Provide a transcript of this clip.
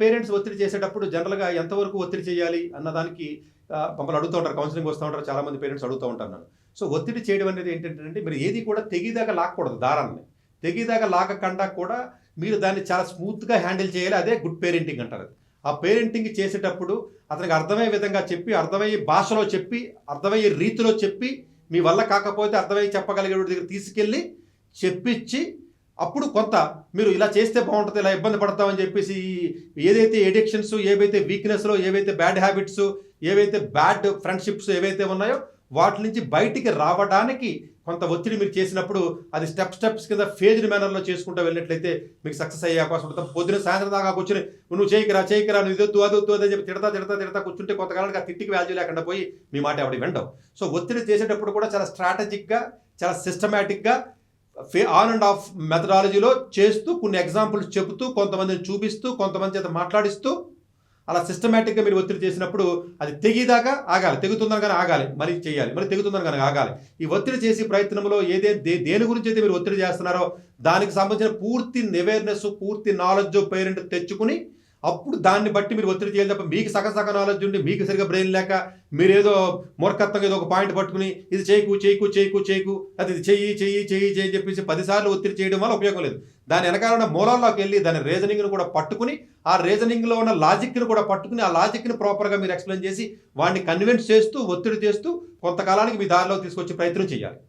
Parents ఒత్తిడి చేసేటప్పుడు జనరల్‌గా ఎంతవరకు ఒత్తిడి చేయాలి అన్నదానికి మమ్మల్ని అడుగుతూ ఉంటారు. కౌన్సెలింగ్ వస్తూ ఉంటారు. చాలామంది పేరెంట్స్ అడుగుతూ ఉంటారు నన్ను. సో, ఒత్తిడి చేయడం అనేది ఏంటంటేనండి, మీరు ఏది కూడా తెగేదాకా లాక్కూడదు దారాన్ని. తెగేదాకా లాగకుండా కూడా మీరు దాన్ని చాలా స్మూత్‌గా హ్యాండిల్ చేయాలి. అదే గుడ్ పేరెంటింగ్ అంటారు. ఆ పేరెంటింగ్ చేసేటప్పుడు అతనికి అర్థమయ్యే విధంగా చెప్పి, అర్థమయ్యే భాషలో చెప్పి, అర్థమయ్యే రీతిలో చెప్పి, మీ వల్ల కాకపోతే అర్థమయ్యి చెప్పగలిగేవాడి దగ్గర తీసుకెళ్ళి చెప్పించి, అప్పుడు కొంత మీరు ఇలా చేస్తే బాగుంటుంది, ఇలా ఇబ్బంది పడతామని చెప్పేసి ఏదైతే ఎడిక్షన్స్, ఏవైతే వీక్నెస్‌లో, ఏవైతే బ్యాడ్ హ్యాబిట్స్, ఏవైతే బ్యాడ్ ఫ్రెండ్షిప్స్ ఏవైతే ఉన్నాయో వాటి నుంచి బయటికి రావడానికి కొంత ఒత్తిడి మీరు చేసినప్పుడు అది స్టెప్స్ కింద ఫేజ్డ్ మేనర్లో చేసుకుంటూ వెళ్ళినట్లయితే మీకు సక్సెస్ అయ్యే అవకాశం ఉంటుంది. పొద్దున సాయంత్రం దాకా కూర్చొని నువ్వు చేయకరా నువ్వు ఇదొద్దు అదొద్దు అని చెప్పి తిడతా కూర్చుంటే కొంతకాలానికి ఆ తిట్టికి వాల్యూ లేకుండా పోయి మీ మాట ఎవరికి వినడం. సో, ఒత్తిడి చేసేటప్పుడు కూడా చాలా స్ట్రాటజిక్గా, చాలా సిస్టమేటిక్గా ఆన్ అండ్ ఆఫ్ మెథడాలజీలో చేస్తూ, కొన్ని ఎగ్జాంపుల్స్ చెబుతూ, కొంతమందిని చూపిస్తూ, కొంతమంది చేత మాట్లాడిస్తూ, అలా సిస్టమేటిక్గా మీరు ఒత్తిడి చేసినప్పుడు అది తెగేదాకా ఆగాలి. తెగుతుందని కానీ ఆగాలి, మరి చేయాలి, మరి తెగుతుందని కానీ ఆగాలి. ఈ ఒత్తిడి చేసే ప్రయత్నంలో దేని గురించి అయితే మీరు ఒత్తిడి చేస్తున్నారో దానికి సంబంధించిన పూర్తి అవేర్నెస్, పూర్తి నాలెడ్జ్ పేరెంట్ తెచ్చుకుని అప్పుడు దాన్ని బట్టి మీరు ఒత్తిడి చేయాలి తప్ప మీకు సగం నాలెడ్జ్ ఉండి మీకు సరిగ్గా బ్రెయిన్ లేక మీరేదో మూర్ఖత్వంగా ఏదో ఒక పాయింట్ పట్టుకుని ఇది చేయకు అది చెయ్యి అని చెప్పేసి 10 సార్లు ఒత్తిడి చేయడం వల్ల ఉపయోగం లేదు. దాని వెనకాల ఉన్న మూలాల్లోకి వెళ్ళి దాని రీజనింగ్ను కూడా పట్టుకుని, ఆ రీజనింగ్లో ఉన్న లాజిక్ని కూడా పట్టుకుని, ఆ లాజిక్ని ప్రాపర్గా మీరు ఎక్స్ప్లెయిన్ చేసి వాడిని కన్విన్స్ చేస్తూ, ఒత్తిడి చేస్తూ కొంతకాలానికి మీ దారిలో తీసుకొచ్చే ప్రయత్నం చేయాలి.